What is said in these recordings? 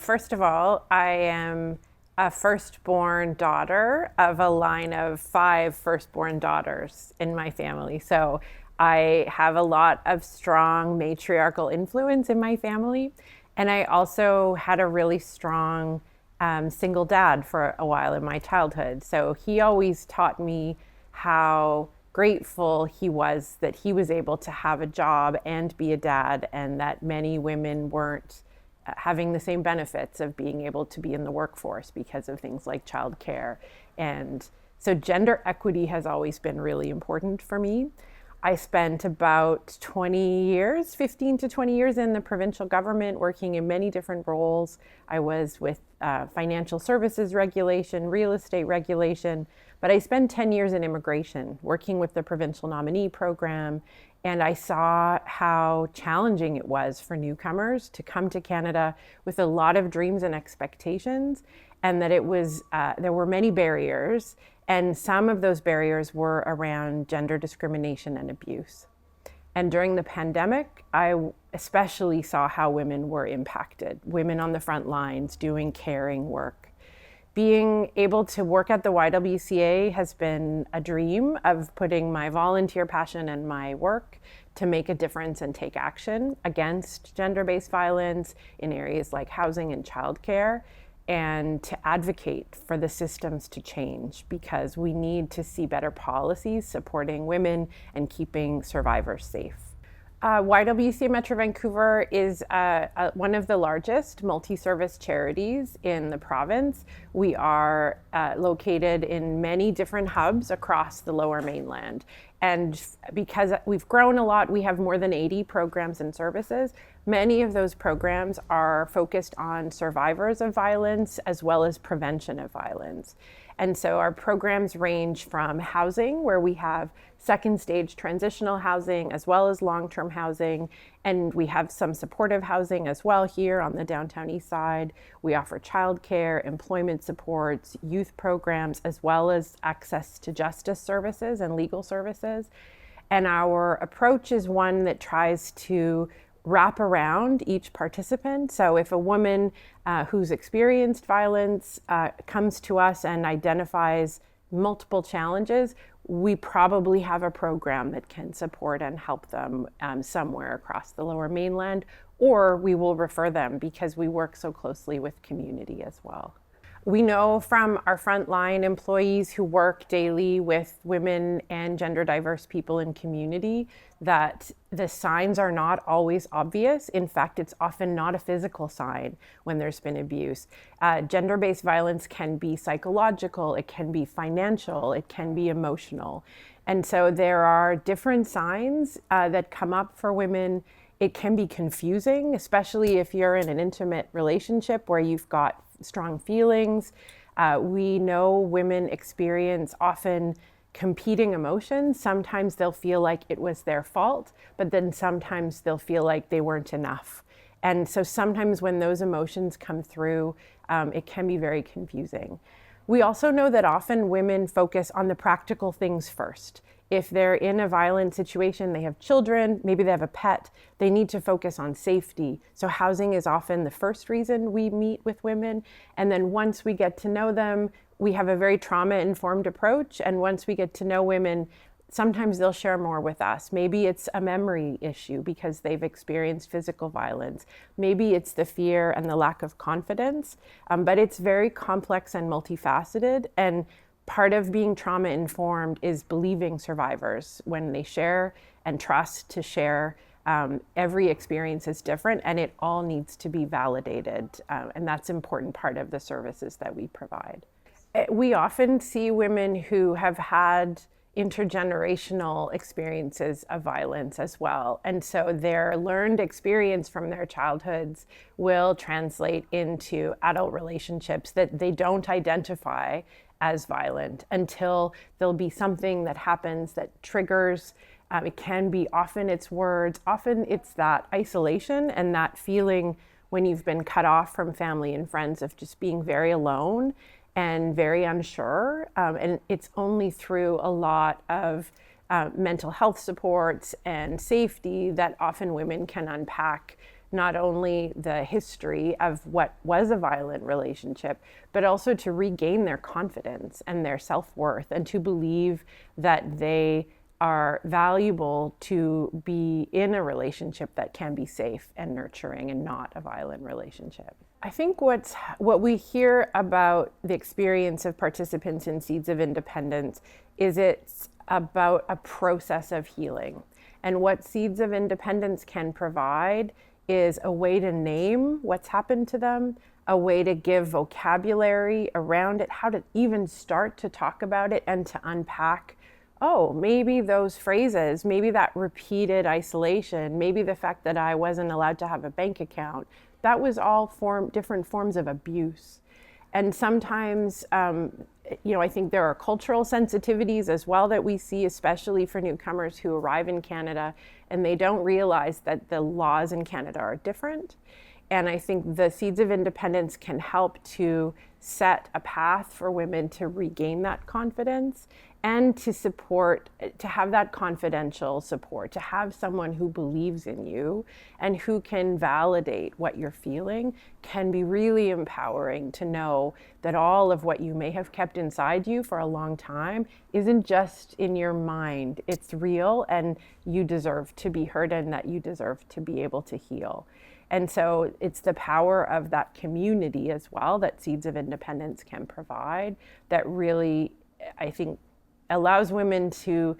First of all, I am a firstborn daughter of a line of 5 firstborn daughters in my family. So I have a lot of strong matriarchal influence in my family. And I also had a really strong single dad for a while in my childhood. So he always taught me how grateful he was that he was able to have a job and be a dad, and that many women weren't having the same benefits of being able to be in the workforce because of things like childcare. And so gender equity has always been really important for me. I spent about 20 years, 15 to 20 years in the provincial government, working in many different roles. I was with financial services regulation, real estate regulation, but I spent 10 years in immigration, working with the provincial nominee program. And I saw how challenging it was for newcomers to come to Canada with a lot of dreams and expectations, and that it was there were many barriers, and some of those barriers were around gender discrimination and abuse. And during the pandemic, I especially saw how women were impacted, women on the front lines doing caring work. Being able to work at the YWCA has been a dream of putting my volunteer passion and my work to make a difference and take action against gender-based violence in areas like housing and childcare, and to advocate for the systems to change, because we need to see better policies supporting women and keeping survivors safe. YWCA Metro Vancouver is one of the largest multi-service charities in the province. We are located in many different hubs across the Lower Mainland. And because we've grown a lot, we have more than 80 programs and services. Many of those programs are focused on survivors of violence as well as prevention of violence. And so our programs range from housing, where we have second stage transitional housing as well as long-term housing. And we have some supportive housing as well here on the downtown east side. We offer childcare, employment supports, youth programs, as well as access to justice services and legal services. And our approach is one that tries to wrap around each participant. So if a woman who's experienced violence comes to us and identifies multiple challenges, we probably have a program that can support and help them somewhere across the Lower Mainland, or we will refer them because we work so closely with community as well. We know from our frontline employees who work daily with women and gender diverse people in community that the signs are not always obvious. In fact, it's often not a physical sign when there's been abuse. Gender-based violence can be psychological, it can be financial, it can be emotional. And so there are different signs that come up for women. It can be confusing, especially if you're in an intimate relationship where you've got strong feelings. We know women experience often competing emotions. Sometimes they'll feel like it was their fault, but then sometimes they'll feel like they weren't enough. And so sometimes when those emotions come through, it can be very confusing. We also know that often women focus on the practical things first. If they're in a violent situation, they have children, maybe they have a pet, they need to focus on safety. So housing is often the first reason we meet with women. And then once we get to know them, we have a very trauma-informed approach. And once we get to know women, sometimes they'll share more with us. Maybe it's a memory issue because they've experienced physical violence. Maybe it's the fear and the lack of confidence, but it's very complex and multifaceted. And part of being trauma-informed is believing survivors when they share and trust to share. Every experience is different and it all needs to be validated. And that's an important part of the services that we provide. We often see women who have had intergenerational experiences of violence as well. And so their learned experience from their childhoods will translate into adult relationships that they don't identify as violent until there'll be something that happens that triggers. It can be often it's words, often it's that isolation and that feeling when you've been cut off from family and friends of just being very alone and very unsure. And it's only through a lot of mental health supports and safety that often women can unpack not only the history of what was a violent relationship, but also to regain their confidence and their self-worth, and to believe that they are valuable to be in a relationship that can be safe and nurturing and not a violent relationship. I think what we hear about the experience of participants in Seeds of Independence is it's about a process of healing. And what Seeds of Independence can provide is a way to name what's happened to them, a way to give vocabulary around it, how to even start to talk about it and to unpack, oh, maybe those phrases, maybe that repeated isolation, maybe the fact that I wasn't allowed to have a bank account, that was all different forms of abuse. And sometimes, I think there are cultural sensitivities as well that we see, especially for newcomers who arrive in Canada, and they don't realize that the laws in Canada are different. And I think the Seeds of Independence can help to set a path for women to regain that confidence and to support, to have that confidential support, to have someone who believes in you and who can validate what you're feeling, can be really empowering to know that all of what you may have kept inside you for a long time isn't just in your mind. It's real, and you deserve to be heard, and that you deserve to be able to heal. And so it's the power of that community as well that Seeds of Independence can provide that really, I think, allows women to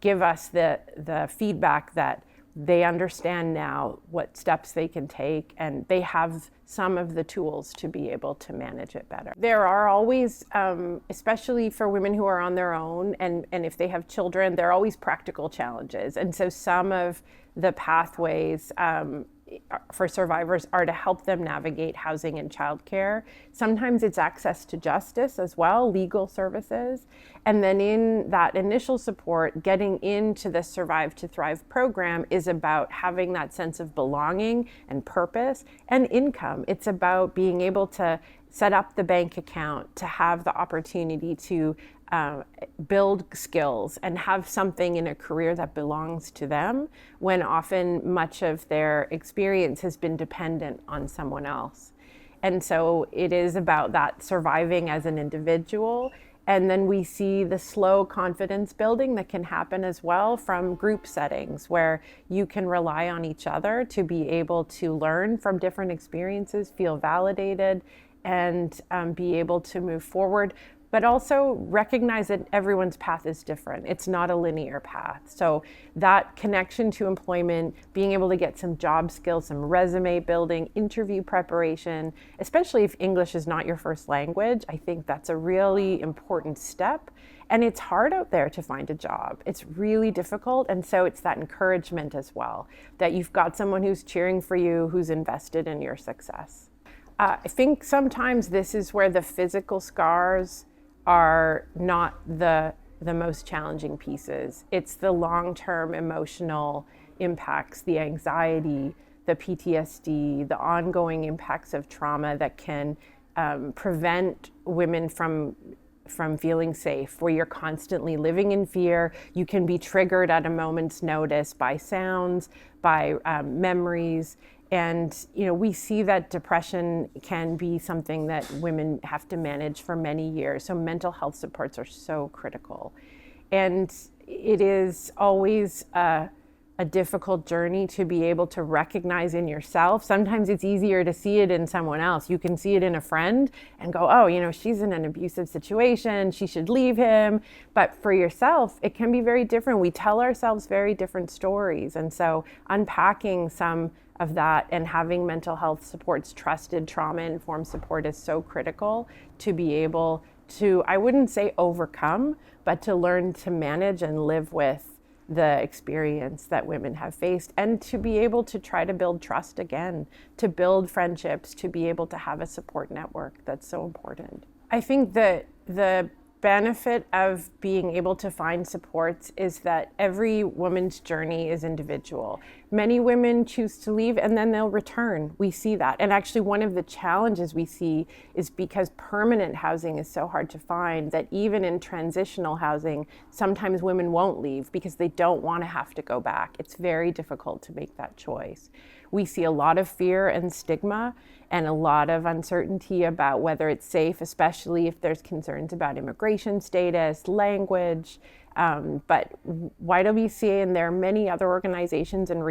give us the feedback that they understand now what steps they can take, and they have some of the tools to be able to manage it better. There are always, especially for women who are on their own, and if they have children, there are always practical challenges. And so some of the pathways for survivors are to help them navigate housing and childcare. Sometimes it's access to justice as well, legal services. And then in that initial support, getting into the Survive to Thrive program is about having that sense of belonging and purpose and income. It's about being able to set up the bank account, to have the opportunity to build skills and have something in a career that belongs to them, when often much of their experience has been dependent on someone else. And so it is about that surviving as an individual. And then we see the slow confidence building that can happen as well from group settings, where you can rely on each other to be able to learn from different experiences, feel validated, and be able to move forward, but also recognize that everyone's path is different. It's not a linear path. So that connection to employment, being able to get some job skills, some resume building, interview preparation, especially if English is not your first language, I think that's a really important step. And it's hard out there to find a job. It's really difficult. And so it's that encouragement as well, that you've got someone who's cheering for you, who's invested in your success. I think sometimes this is where the physical scars are not the most challenging pieces. It's the long-term emotional impacts, the anxiety, the PTSD, the ongoing impacts of trauma that can prevent women from feeling safe, where you're constantly living in fear. You can be triggered at a moment's notice by sounds, by memories. And, we see that depression can be something that women have to manage for many years. So mental health supports are so critical. And it is always a difficult journey to be able to recognize in yourself. Sometimes it's easier to see it in someone else. You can see it in a friend and go, oh, she's in an abusive situation, she should leave him. But for yourself, it can be very different. We tell ourselves very different stories. And so unpacking some of that and having mental health supports, trusted trauma-informed support, is so critical to be able to, I wouldn't say overcome, but to learn to manage and live with the experience that women have faced, and to be able to try to build trust again, to build friendships, to be able to have a support network. That's so important. I think that the benefit of being able to find supports is that every woman's journey is individual. Many women choose to leave and then they'll return. We see that. And actually one of the challenges we see is because permanent housing is so hard to find that even in transitional housing, sometimes women won't leave because they don't want to have to go back. It's very difficult to make that choice. We see a lot of fear and stigma and a lot of uncertainty about whether it's safe, especially if there's concerns about immigration status, language. But YWCA, and there are many other organizations and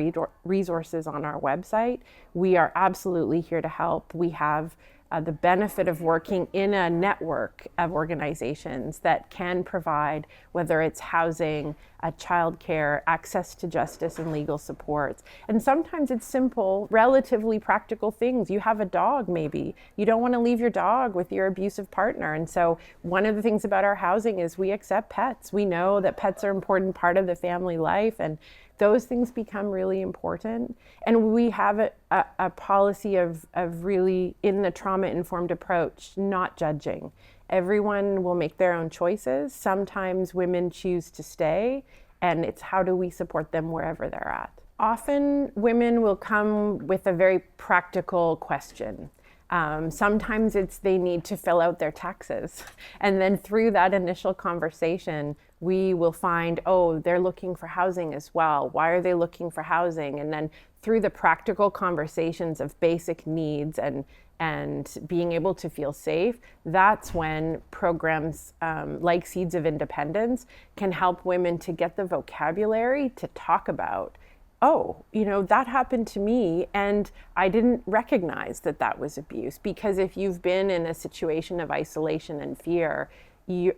resources on our website, we are absolutely here to help. We have the benefit of working in a network of organizations that can provide, whether it's housing, childcare, access to justice and legal supports. And sometimes it's simple, relatively practical things. You have a dog, maybe. You don't want to leave your dog with your abusive partner. And so one of the things about our housing is we accept pets. We know that pets are an important part of the family life, and those things become really important. And we have a policy of really, in the trauma-informed approach, not judging. Everyone will make their own choices. Sometimes women choose to stay, and it's how do we support them wherever they're at. Often women will come with a very practical question. Sometimes it's they need to fill out their taxes. And then through that initial conversation, we will find, oh, they're looking for housing as well. Why are they looking for housing? And then through the practical conversations of basic needs and being able to feel safe, that's when programs like Seeds of Independence can help women to get the vocabulary to talk about, oh, that happened to me and I didn't recognize that that was abuse. Because if you've been in a situation of isolation and fear,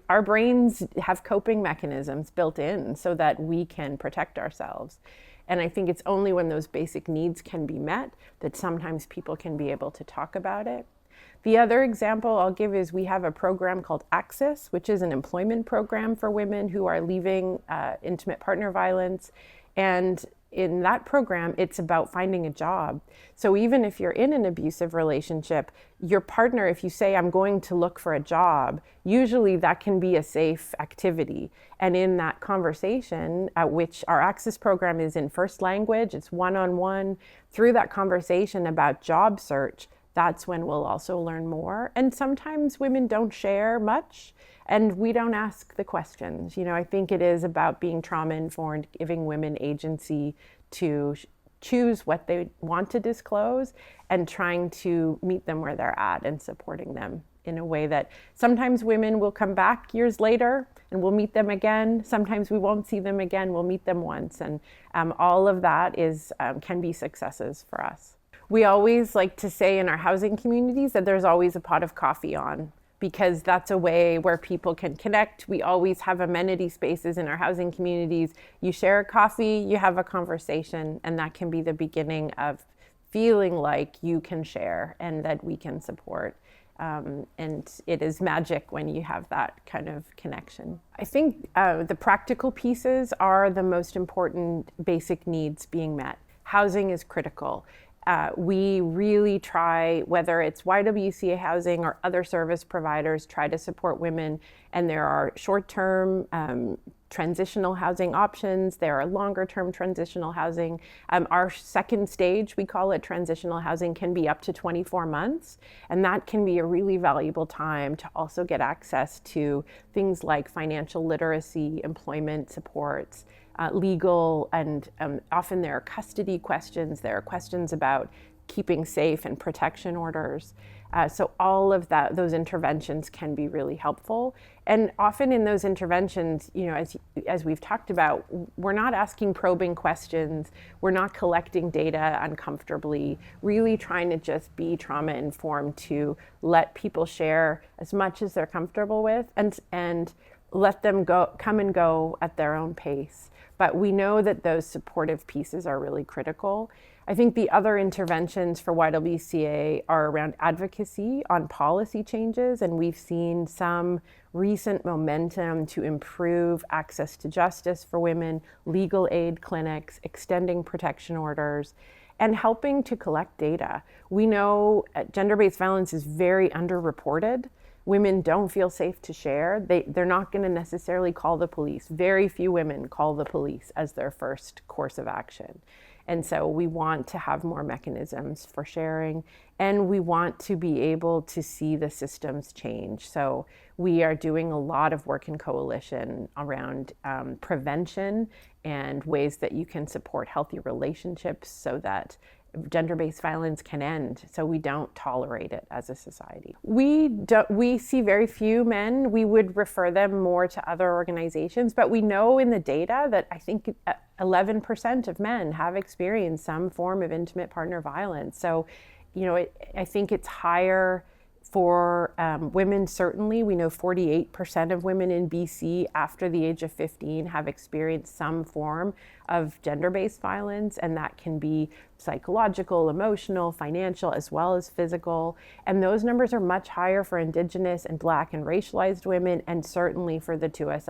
our brains have coping mechanisms built in so that we can protect ourselves. And I think it's only when those basic needs can be met that sometimes people can be able to talk about it. The other example I'll give is we have a program called Access, which is an employment program for women who are leaving intimate partner violence. And in that program, it's about finding a job. So even if you're in an abusive relationship, your partner, if you say, I'm going to look for a job, usually that can be a safe activity. And in that conversation, which our Access program is in first language, it's one-on-one, through that conversation about job search, that's when we'll also learn more. And sometimes women don't share much, and we don't ask the questions. I think it is about being trauma-informed, giving women agency to choose what they want to disclose, and trying to meet them where they're at and supporting them in a way that sometimes women will come back years later and we'll meet them again. Sometimes we won't see them again, we'll meet them once. And all of that can be successes for us. We always like to say in our housing communities that there's always a pot of coffee on, because that's a way where people can connect. We always have amenity spaces in our housing communities. You share a coffee, you have a conversation, and that can be the beginning of feeling like you can share and that we can support. And it is magic when you have that kind of connection. I think the practical pieces are the most important basic needs being met. Housing is critical. We really try, whether it's YWCA Housing or other service providers, try to support women. And there are short-term transitional housing options. There are longer-term transitional housing. Our second stage, we call it transitional housing, can be up to 24 months. And that can be a really valuable time to also get access to things like financial literacy, employment supports, legal, and often there are custody questions. There are questions about keeping safe and protection orders. So all of those interventions can be really helpful. And often in those interventions, as we've talked about, we're not asking probing questions. We're not collecting data uncomfortably, really trying to just be trauma informed to let people share as much as they're comfortable with and let them come and go at their own pace. But we know that those supportive pieces are really critical. I think the other interventions for YWCA are around advocacy on policy changes, and we've seen some recent momentum to improve access to justice for women, legal aid clinics, extending protection orders, and helping to collect data. We know gender-based violence is very underreported. women don't feel safe to share, they're not going to necessarily call the police. Very few women call the police as their first course of action. And so we want to have more mechanisms for sharing, and we want to be able to see the systems change. So we are doing a lot of work in coalition around prevention and ways that you can support healthy relationships so that gender-based violence can end, so we don't tolerate it as a society. We see very few men. We would refer them more to other organizations, but we know in the data that I think 11% of men have experienced some form of intimate partner violence. So, I think it's higher for women. Certainly, we know 48% of women in BC after the age of 15 have experienced some form of gender-based violence, and that can be psychological, emotional, financial, as well as physical. And those numbers are much higher for Indigenous and Black and racialized women, and certainly for the 2S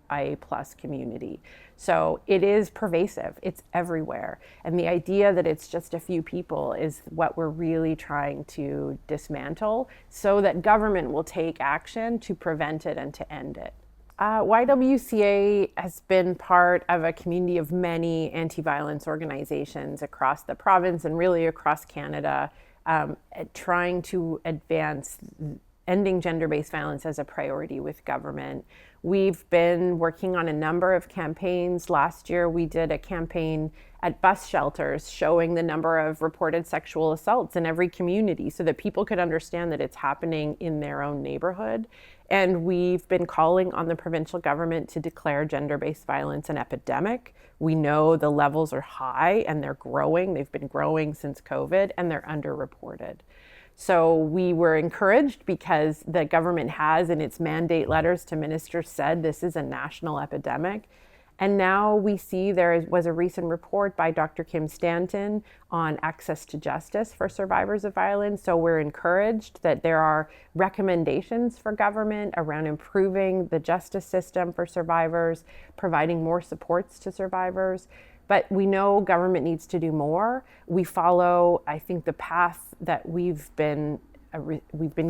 LGBTQIA+ community. So it is pervasive, it's everywhere. And the idea that it's just a few people is what we're really trying to dismantle so that government will take action to prevent it and to end it. YWCA has been part of a community of many anti-violence organizations across the province and really across Canada, trying to advance ending gender-based violence as a priority with government. We've been working on a number of campaigns. Last year, we did a campaign at bus shelters showing the number of reported sexual assaults in every community so that people could understand that it's happening in their own neighborhood. And we've been calling on the provincial government to declare gender-based violence an epidemic. We know the levels are high and they're growing. They've been growing since COVID, and they're underreported. So we were encouraged because the government has in its mandate letters to ministers said this is a national epidemic. And now we see there was a recent report by Dr. Kim Stanton on access to justice for survivors of violence. So we're encouraged that there are recommendations for government around improving the justice system for survivors, providing more supports to survivors. But we know government needs to do more. We follow, I think, the path that we've been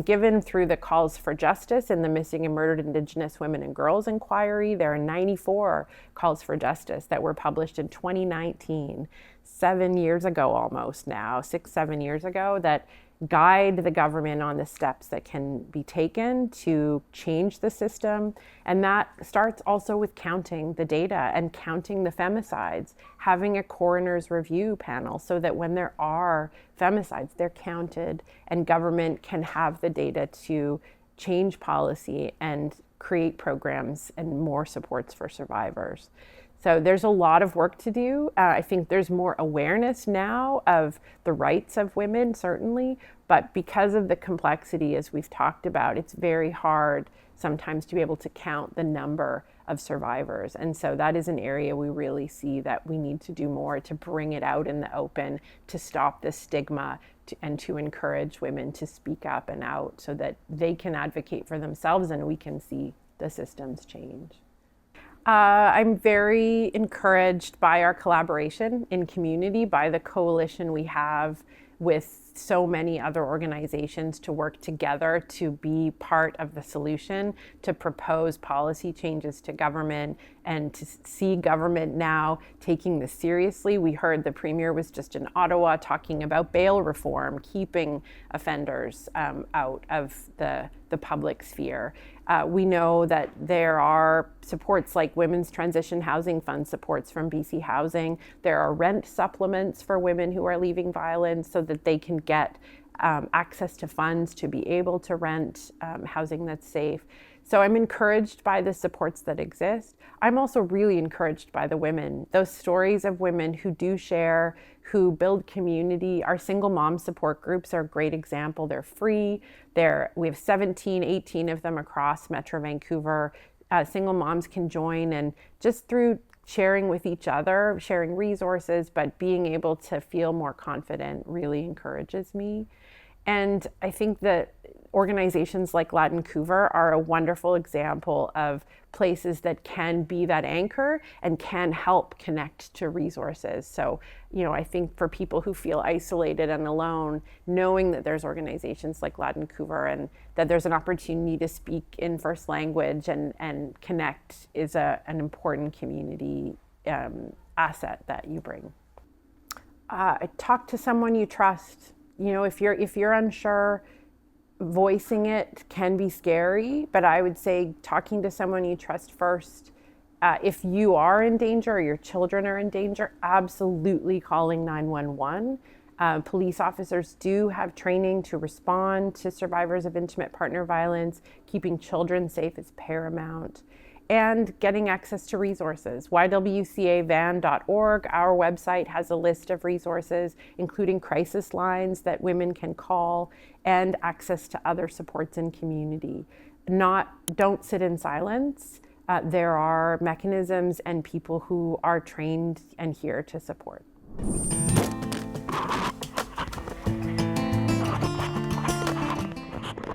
given through the calls for justice in the Missing and Murdered Indigenous Women and Girls Inquiry. There are 94 calls for justice that were published in 2019, 7 years ago almost now, 7 years ago, that guide the government on the steps that can be taken to change the system. And that starts also with counting the data and counting the femicides, having a coroner's review panel so that when there are femicides, they're counted and government can have the data to change policy and create programs and more supports for survivors. So there's a lot of work to do. I think there's more awareness now of the rights of women, certainly, but because of the complexity, as we've talked about, it's very hard sometimes to be able to count the number of survivors. And so that is an area we really see that we need to do more to bring it out in the open, to stop the stigma, and to encourage women to speak up and out so that they can advocate for themselves and we can see the systems change. I'm very encouraged by our collaboration in community, by the coalition we have with so many other organizations to work together to be part of the solution, to propose policy changes to government, and to see government now taking this seriously. We heard the Premier was just in Ottawa talking about bail reform, keeping offenders out of the public sphere. We know that there are supports like Women's Transition Housing Fund supports from BC Housing. There are rent supplements for women who are leaving violence so that they can get access to funds to be able to rent housing that's safe. So I'm encouraged by the supports that exist. I'm also really encouraged by the women, those stories of women who do share, who build community. Our single mom support groups are a great example. They're free. We have 17, 18 of them across Metro Vancouver. Single moms can join, and just through sharing with each other, sharing resources, but being able to feel more confident really encourages me. And I think that organizations like Latincouver are a wonderful example of places that can be that anchor and can help connect to resources. So, I think for people who feel isolated and alone, knowing that there's organizations like Latincouver and that there's an opportunity to speak in first language and connect is an important community asset that you bring. Talk to someone you trust. If you're unsure, voicing it can be scary, but I would say talking to someone you trust first. If you are in danger or your children are in danger, absolutely calling 911. Police officers do have training to respond to survivors of intimate partner violence. Keeping children safe is paramount. And getting access to resources. YWCAVan.org, our website, has a list of resources, including crisis lines that women can call and access to other supports in community. Don't sit in silence. There are mechanisms and people who are trained and here to support.